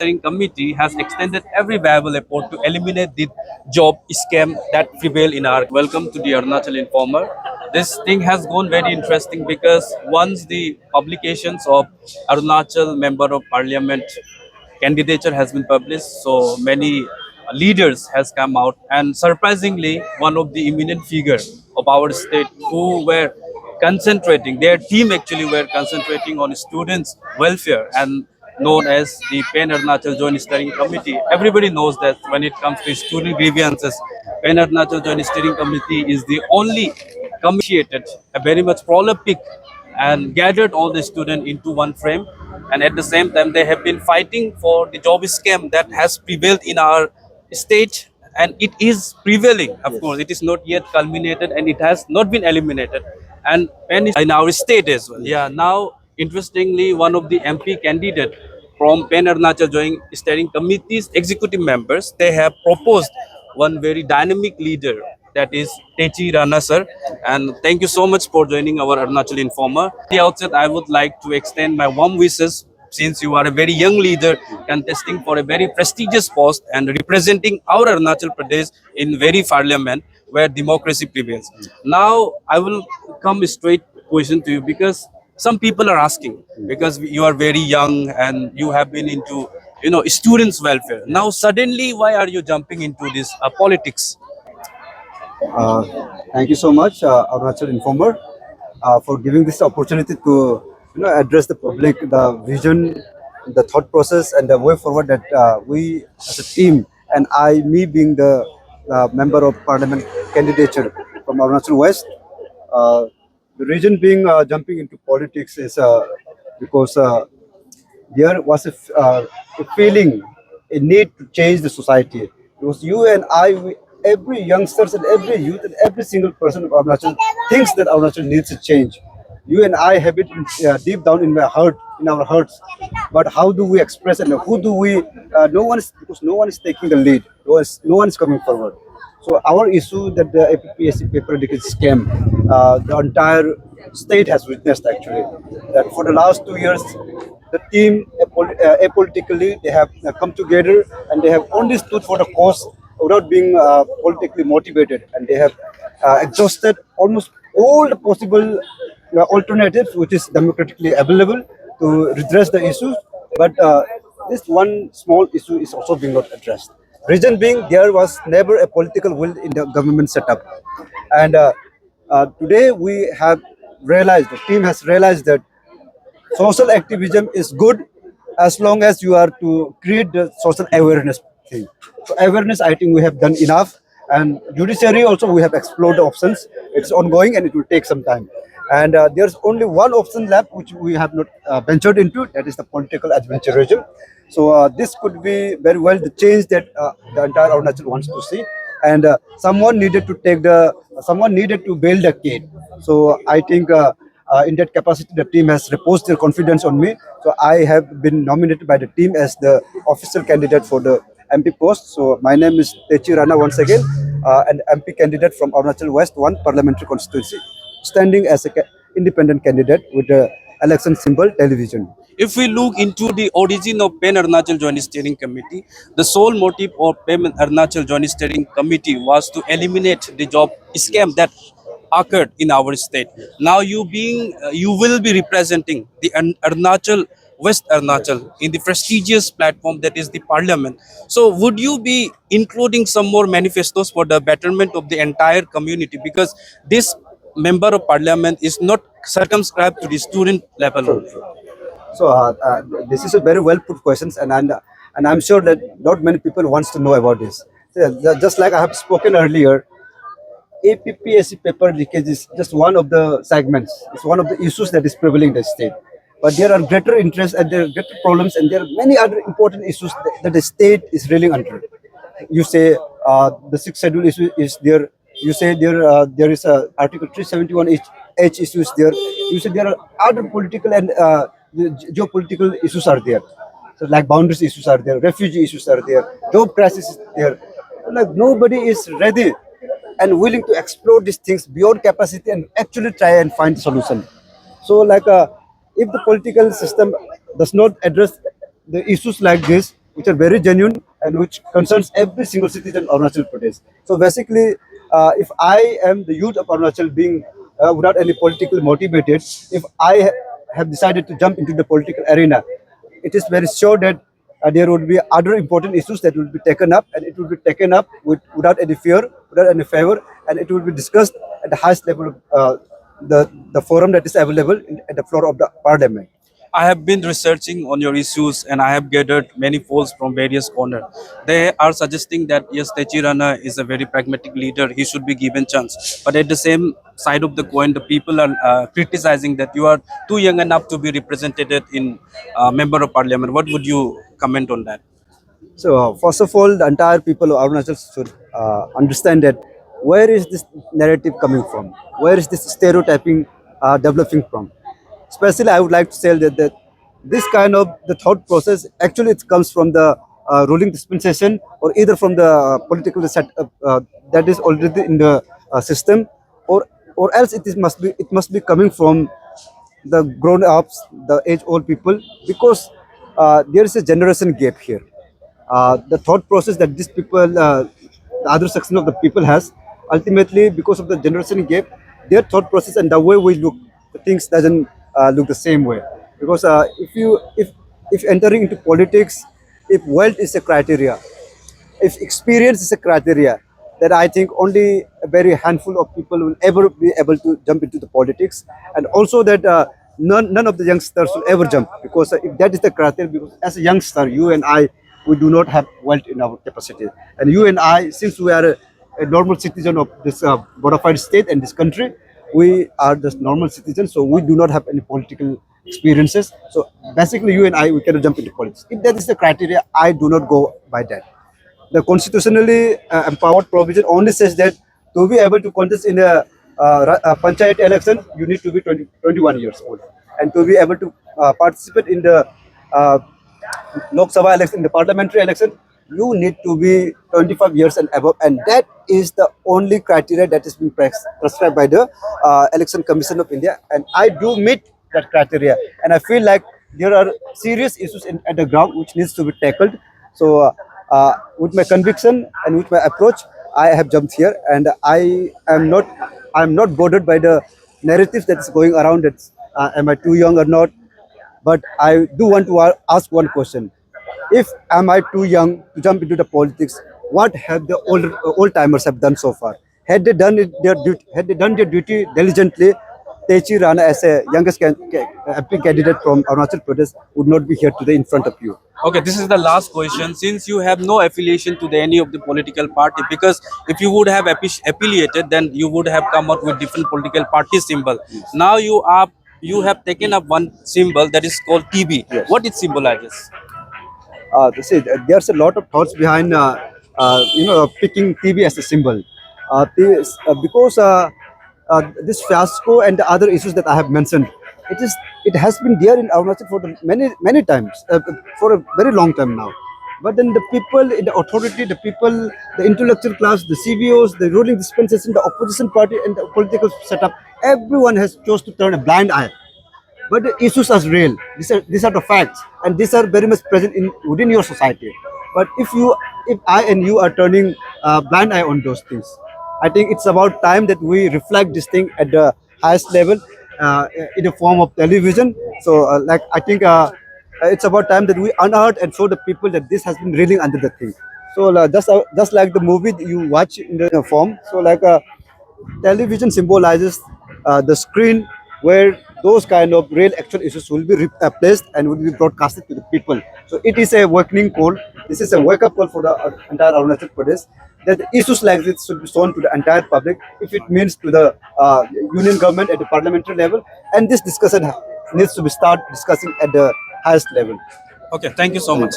Steering Committee has extended every viable effort to eliminate the job scam that prevail in our. Welcome to the Arunachal Informer. This thing has gone very interesting because once the publications of Arunachal Member of Parliament candidature has been published, so many leaders has come out, and surprisingly one of the eminent figure of our state who were concentrating, their team actually were concentrating on students welfare and known as the Pen Arunachal Joint Steering Committee. Everybody knows that when it comes to student grievances, Pen Arunachal Joint Steering Committee is the only committee a very much prolific and gathered all the students into one frame, and at the same time they have been fighting for the job scam that has prevailed in our state, and it is prevailing. Of course, it is not yet culminated and it has not been eliminated, and in our state as well. Yeah, now interestingly, one of the MP candidate from Pen Arunachal Joint Steering Committee's executive members, they have proposed one very dynamic leader, that is Techi Rana sir. And thank you so much for joining our Arunachal Informer. At the outset, I would like to extend my warm wishes, since you are a very young leader contesting for a very prestigious post and representing our Arunachal Pradesh in very parliament where democracy prevails. Now, I will come straight question to you, because some people are asking, because you are very young and you have been into students welfare. Now suddenly, why are you jumping into this politics? Uh, Thank you so much, Arunachal Informer, for giving this opportunity to address the public, the vision, the thought process, and the way forward that we as a team, and me being the member of parliament candidature from Arunachal West. Uh, the reason being jumping into politics is because there was a feeling, a need to change the society. Because you and I, every youngsters and every youth and every single person of Arunachal thinks that Arunachal needs a change. You and I have it deep down in my heart, in our hearts. But how do we express it? And who do we? No one is, because no one is taking the lead. No one is coming forward. So our issue that the APPSC paper leakage scam, the entire state has witnessed actually. That for the last 2 years, the team apolitically they have come together and they have only stood for the cause without being politically motivated, and they have exhausted almost all the possible alternatives which is democratically available to redress the issues. But this one small issue is also being not addressed. Reason being, there was never a political will in the government setup, and today we have realized, the team has realized that social activism is good as long as you are to create the social awareness thing. So awareness, I think we have done enough, and judiciary also we have explored the options. It's ongoing and it will take some time. And there's only one option left which we have not ventured into. That is the political adventurism. So this could be very well the change that the entire Arunachal wants to see. And someone needed to bail the kid. So I think. In that capacity, the team has reposed their confidence on me. So I have been nominated by the team as the official candidate for the MP post. So my name is Techi Rana once again, an MP candidate from Arunachal West 1 parliamentary constituency, standing as an independent candidate with the election symbol television. If we look into the origin of Pen Arunachal Joint Steering Committee, the sole motive of Pen Arunachal Joint Steering Committee was to eliminate the job scam that occurred in our state. Now you will be representing the Arunachal West Arunachal in the prestigious platform that is the parliament. So would you be including some more manifestos for the betterment of the entire community? Because this member of parliament is not circumscribed to the student level only. So this is a very well put questions, and I'm sure that not many people wants to know about this. So, just like I have spoken earlier, APPSC paper leakage is just one of the segments. It's one of the issues that is prevailing in the state. But there are greater interests and there are greater problems, and there are many other important issues that the state is reeling under. You say the sixth schedule issue is there. You say there is a Article 371H issues there. You say there are other political and geopolitical issues are there. So like boundaries issues are there, refugee issues are there, job crisis is there. Like nobody is ready and willing to explore these things beyond capacity and actually try and find a solution. So, like, if the political system does not address the issues like this, which are very genuine and which concerns every single citizen of Arunachal Pradesh. So basically, if I am the youth of Arunachal being without any political motivated, if I have decided to jump into the political arena, it is very sure that there would be other important issues that will be taken up, and it will be taken up without any fear, without any favor, and it will be discussed at the highest level of the forum that is available at the floor of the parliament. I have been researching on your issues and I have gathered many polls from various corners. They are suggesting that yes, Techi Rana is a very pragmatic leader. He should be given chance. But at the same side of the coin, the people are criticizing that you are too young enough to be represented in member of parliament. What would you comment on that? So, first of all, the entire people of Arunachal should understand that where is this narrative coming from? Where is this stereotyping developing from? Especially, I would like to say that this kind of the thought process actually it comes from the ruling dispensation or either from the political setup that is already in the system, or else it must be coming from the grown ups, the age old people, because there is a generation gap here. The thought process that these people, the other section of the people has, ultimately because of the generation gap, their thought process and the way we look, the things doesn't look the same way. Because if entering into politics, if wealth is a criteria, if experience is a criteria, then I think only a very handful of people will ever be able to jump into the politics, and also that none of the youngsters will ever jump, because if that is the criteria, because as a youngster, you and I, we do not have wealth in our capacity, and you and I, since we are a normal citizen of this bona fide state and this country, we are just normal citizens, so we do not have any political experiences. So basically, you and I, we cannot jump into politics. If that is the criteria, I do not go by that. The constitutionally empowered provision only says that to be able to contest in a panchayat election, you need to be 21 years old. And to be able to participate in the uh, Lok Sabha election, in the parliamentary election, you need to be 25 years and above. And that is the only criteria that is being prescribed by the Election Commission of India. And I do meet that criteria. And I feel like there are serious issues at the ground which needs to be tackled. So with my conviction and with my approach, I have jumped here, and I am not bothered by the narratives that is going around. That am I too young or not? But I do want to ask one question: if am I too young to jump into the politics? What have the old timers have done so far? Had they done had they done their duty diligently, Techi Rana, as a youngest MP candidate from Arunachal Pradesh, would not be here today in front of you. Okay, this is the last question. Since you have no affiliation to any of the political party, because if you would have affiliated, then you would have come out with different political party symbol. Now you have taken up one symbol that is called TB. Yes. What it symbolizes? See, there's a lot of thoughts behind picking TB as a symbol, because this fiasco and the other issues that I have mentioned, it has been there in Arunachal for many times, for a very long time now. But then the people in the authority, the people, the intellectual class, the CBOs, the ruling dispensation, the opposition party, and the political setup, everyone has chose to turn a blind eye. But the issues are real. These are the facts, and these are very much present within your society. But if I and you are turning a blind eye on those things, I think it's about time that we reflect this thing at the highest level in the form of television. So, I think it's about time that we unearth and show the people that this has been reeling under the thing. So, just like the movie that you watch in the form. So, television symbolizes the screen where those kind of real actual issues will be placed and will be broadcasted to the people. So it is a awakening call. This is a wake-up call for the entire Arunachal Pradesh, that issues like this should be shown to the entire public if it means to the union government at the parliamentary level, and this discussion needs to be start discussing at the highest level. Okay, thank you so much.